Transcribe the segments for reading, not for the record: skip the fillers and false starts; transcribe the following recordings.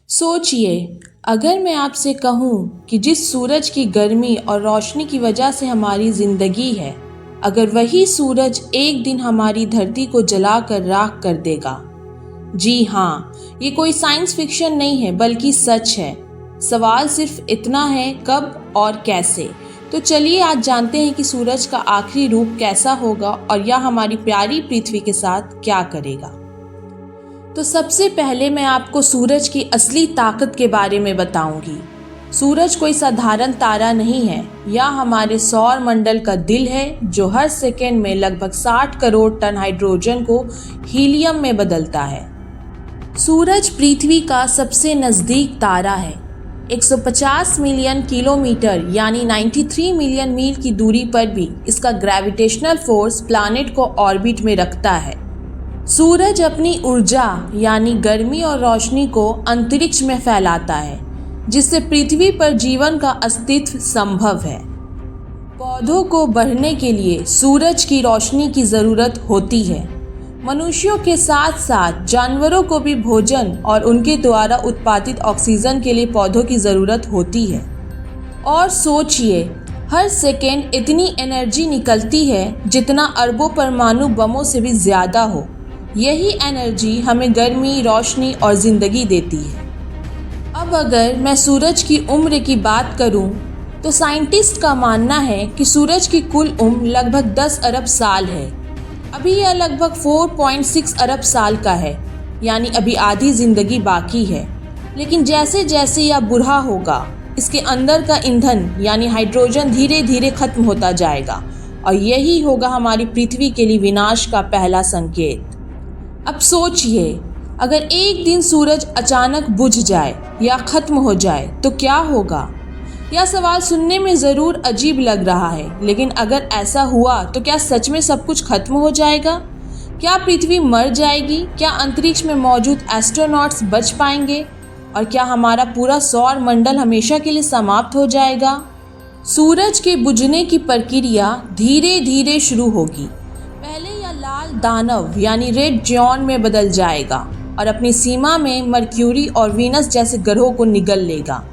सोचिए, अगर मैं आपसे कहूँ कि जिस सूरज की गर्मी और रोशनी की वजह से हमारी ज़िंदगी है, अगर वही सूरज एक दिन हमारी धरती को जलाकर राख कर देगा। जी हाँ, ये कोई साइंस फिक्शन नहीं है बल्कि सच है। सवाल सिर्फ इतना है, कब और कैसे। तो चलिए आज जानते हैं कि सूरज का आखिरी रूप कैसा होगा और यह हमारी प्यारी पृथ्वी के साथ क्या करेगा। तो सबसे पहले मैं आपको सूरज की असली ताकत के बारे में बताऊंगी। सूरज कोई साधारण तारा नहीं है, यह हमारे सौर मंडल का दिल है जो हर सेकेंड में लगभग 60 करोड़ टन हाइड्रोजन को हीलियम में बदलता है। सूरज पृथ्वी का सबसे नज़दीक तारा है। 150 मिलियन किलोमीटर यानी 93 मिलियन मील की दूरी पर भी इसका ग्रेविटेशनल फोर्स प्लैनेट को ऑर्बिट में रखता है। सूरज अपनी ऊर्जा यानी गर्मी और रोशनी को अंतरिक्ष में फैलाता है, जिससे पृथ्वी पर जीवन का अस्तित्व संभव है। पौधों को बढ़ने के लिए सूरज की रोशनी की ज़रूरत होती है। मनुष्यों के साथ साथ जानवरों को भी भोजन और उनके द्वारा उत्पादित ऑक्सीजन के लिए पौधों की ज़रूरत होती है। और सोचिए, हर सेकेंड इतनी एनर्जी निकलती है जितना अरबों परमाणु बमों से भी ज़्यादा हो। यही एनर्जी हमें गर्मी, रोशनी और ज़िंदगी देती है। अब अगर मैं सूरज की उम्र की बात करूं, तो साइंटिस्ट का मानना है कि सूरज की कुल उम्र लगभग 10 अरब साल है। अभी यह लगभग 4.6 अरब साल का है, यानी अभी आधी ज़िंदगी बाकी है। लेकिन जैसे जैसे यह बूढ़ा होगा, इसके अंदर का ईंधन यानी हाइड्रोजन धीरे धीरे खत्म होता जाएगा और यही होगा हमारी पृथ्वी के लिए विनाश का पहला संकेत। अब सोचिए, अगर एक दिन सूरज अचानक बुझ जाए या ख़त्म हो जाए तो क्या होगा। यह सवाल सुनने में ज़रूर अजीब लग रहा है, लेकिन अगर ऐसा हुआ तो क्या सच में सब कुछ खत्म हो जाएगा? क्या पृथ्वी मर जाएगी? क्या अंतरिक्ष में मौजूद एस्ट्रोनॉट्स बच पाएंगे? और क्या हमारा पूरा सौर मंडल हमेशा के लिए समाप्त हो जाएगा? सूरज के बुझने की प्रक्रिया धीरे धीरे शुरू होगी। पहले यह लाल दानव यानी रेड जिऑन में बदल जाएगा और अपनी सीमा में मरक्यूरी और वीनस जैसे ग्रहों को निगल लेगा।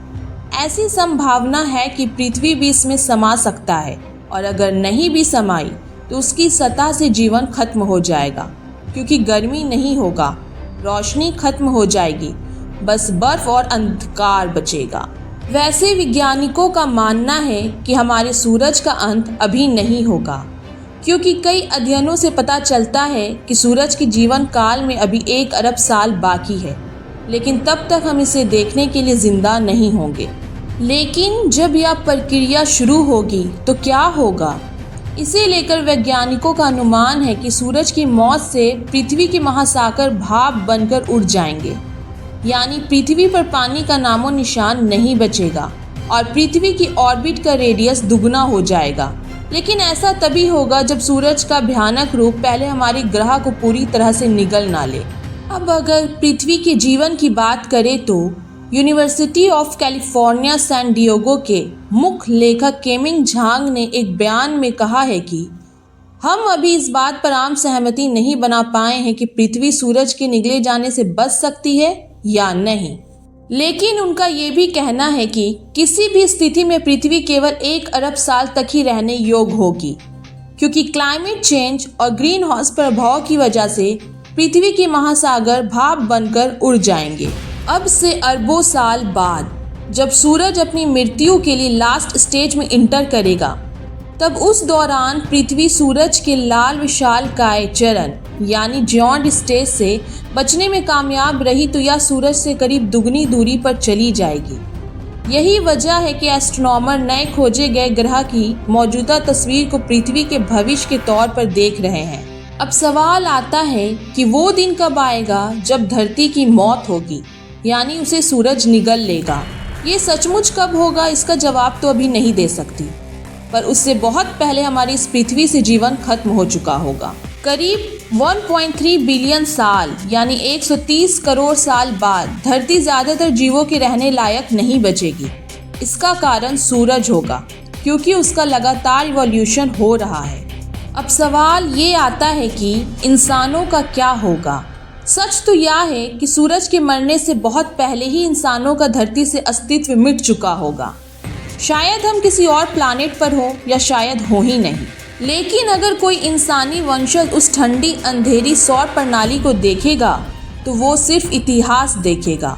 ऐसी संभावना है कि पृथ्वी भी इसमें समा सकता है, और अगर नहीं भी समाई तो उसकी सतह से जीवन खत्म हो जाएगा, क्योंकि गर्मी नहीं होगा, रोशनी खत्म हो जाएगी, बस बर्फ और अंधकार बचेगा। वैसे वैज्ञानिकों का मानना है कि हमारे सूरज का अंत अभी नहीं होगा, क्योंकि कई अध्ययनों से पता चलता है कि सूरज के जीवन काल में अभी 1 अरब साल बाकी है, लेकिन तब तक हम इसे देखने के लिए जिंदा नहीं होंगे। लेकिन जब यह प्रक्रिया शुरू होगी तो क्या होगा? इसे लेकर वैज्ञानिकों का अनुमान है कि सूरज की मौत से पृथ्वी के महासागर भाप बनकर उड़ जाएंगे, यानी पृथ्वी पर पानी का नामो निशान नहीं बचेगा और पृथ्वी की ऑर्बिट का रेडियस दुगना हो जाएगा। लेकिन ऐसा तभी होगा जब सूरज का भयानक रूप पहले हमारी ग्रह को पूरी तरह से निगल ना ले। अब अगर पृथ्वी के जीवन की बात करें तो University of California San Diego के मुख्य लेखक केमिंग झांग ने एक बयान में कहा है कि हम अभी इस बात पर आम सहमति नहीं बना पाए हैं कि पृथ्वी सूरज के निगले जाने से बच सकती है या नहीं। लेकिन उनका ये भी कहना है कि किसी भी स्थिति में पृथ्वी केवल 1 अरब साल तक ही रहने योग्य होगी, क्योंकि क्लाइमेट चेंज और ग्रीन हाउस प्रभाव की वजह से पृथ्वी के महासागर भाप बनकर उड़ जाएंगे। अब से अरबों साल बाद जब सूरज अपनी मृत्यु के लिए लास्ट स्टेज में इंटर करेगा, तब उस दौरान पृथ्वी सूरज के लाल विशालकाय चरण यानी जिऑन स्टेज से बचने में कामयाब रही तो यह सूरज से करीब दुगनी दूरी पर चली जाएगी। यही वजह है कि एस्ट्रोनॉमर नए खोजे गए ग्रह की मौजूदा तस्वीर को पृथ्वी के भविष्य के तौर पर देख रहे हैं। अब सवाल आता है कि वो दिन कब आएगा जब धरती की मौत होगी, यानी उसे सूरज निगल लेगा। ये सचमुच कब होगा, इसका जवाब तो अभी नहीं दे सकती, पर उससे बहुत पहले हमारी इस पृथ्वी से जीवन खत्म हो चुका होगा। करीब 1.3 बिलियन साल यानी 130 करोड़ साल बाद धरती ज़्यादातर जीवों के रहने लायक नहीं बचेगी। इसका कारण सूरज होगा, क्योंकि उसका लगातार इवोल्यूशन हो रहा है। अब सवाल ये आता है कि इंसानों का क्या होगा। सच तो यह है कि सूरज के मरने से बहुत पहले ही इंसानों का धरती से अस्तित्व मिट चुका होगा। शायद हम किसी और प्लैनेट पर हो या शायद हो ही नहीं। लेकिन अगर कोई इंसानी वंशज उस ठंडी अंधेरी सौर प्रणाली को देखेगा तो वो सिर्फ इतिहास देखेगा,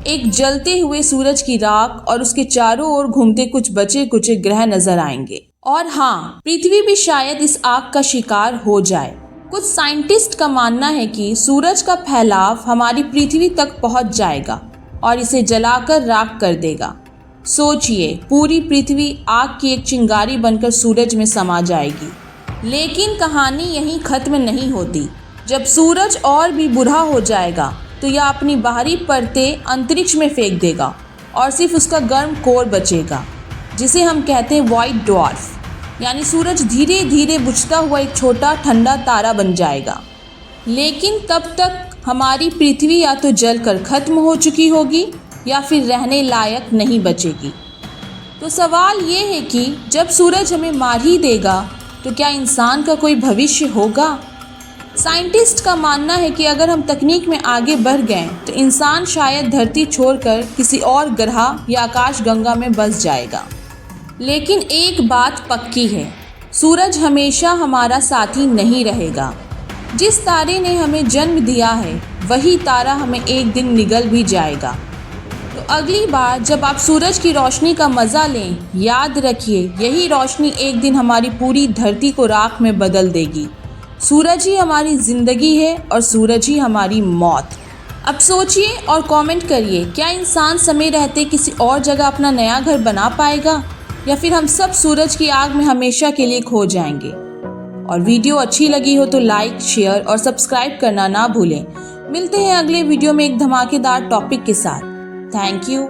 एक जलते हुए सूरज की राख और उसके चारों ओर घूमते कुछ बचे कुचे ग्रह नजर आएंगे। और हाँ, पृथ्वी भी शायद इस आग का शिकार हो जाए। कुछ साइंटिस्ट का मानना है कि सूरज का फैलाव हमारी पृथ्वी तक पहुंच जाएगा और इसे जलाकर राख कर देगा। सोचिए, पूरी पृथ्वी आग की एक चिंगारी बनकर सूरज में समा जाएगी। लेकिन कहानी यहीं खत्म नहीं होती। जब सूरज और भी बुरा हो जाएगा तो यह अपनी बाहरी परतें अंतरिक्ष में फेंक देगा और सिर्फ उसका गर्म कोर बचेगा, जिसे हम कहते हैं व्हाइट ड्वार्फ। यानी सूरज धीरे धीरे बुझता हुआ एक छोटा ठंडा तारा बन जाएगा। लेकिन तब तक हमारी पृथ्वी या तो जलकर खत्म हो चुकी होगी या फिर रहने लायक नहीं बचेगी। तो सवाल ये है कि जब सूरज हमें मार ही देगा तो क्या इंसान का कोई भविष्य होगा? साइंटिस्ट का मानना है कि अगर हम तकनीक में आगे बढ़ गए तो इंसान शायद धरती छोड़कर किसी और ग्रह या आकाश गंगा में बस जाएगा। लेकिन एक बात पक्की है, सूरज हमेशा हमारा साथी नहीं रहेगा। जिस तारे ने हमें जन्म दिया है वही तारा हमें एक दिन निगल भी जाएगा। तो अगली बार जब आप सूरज की रोशनी का मज़ा लें, याद रखिए यही रोशनी एक दिन हमारी पूरी धरती को राख में बदल देगी। सूरज ही हमारी ज़िंदगी है और सूरज ही हमारी मौत। अब सोचिए और कमेंट करिए, क्या इंसान समय रहते किसी और जगह अपना नया घर बना पाएगा या फिर हम सब सूरज की आग में हमेशा के लिए खो जाएंगे? और वीडियो अच्छी लगी हो तो लाइक, शेयर और सब्सक्राइब करना ना भूलें। मिलते हैं अगले वीडियो में एक धमाकेदार टॉपिक के साथ। Thank you.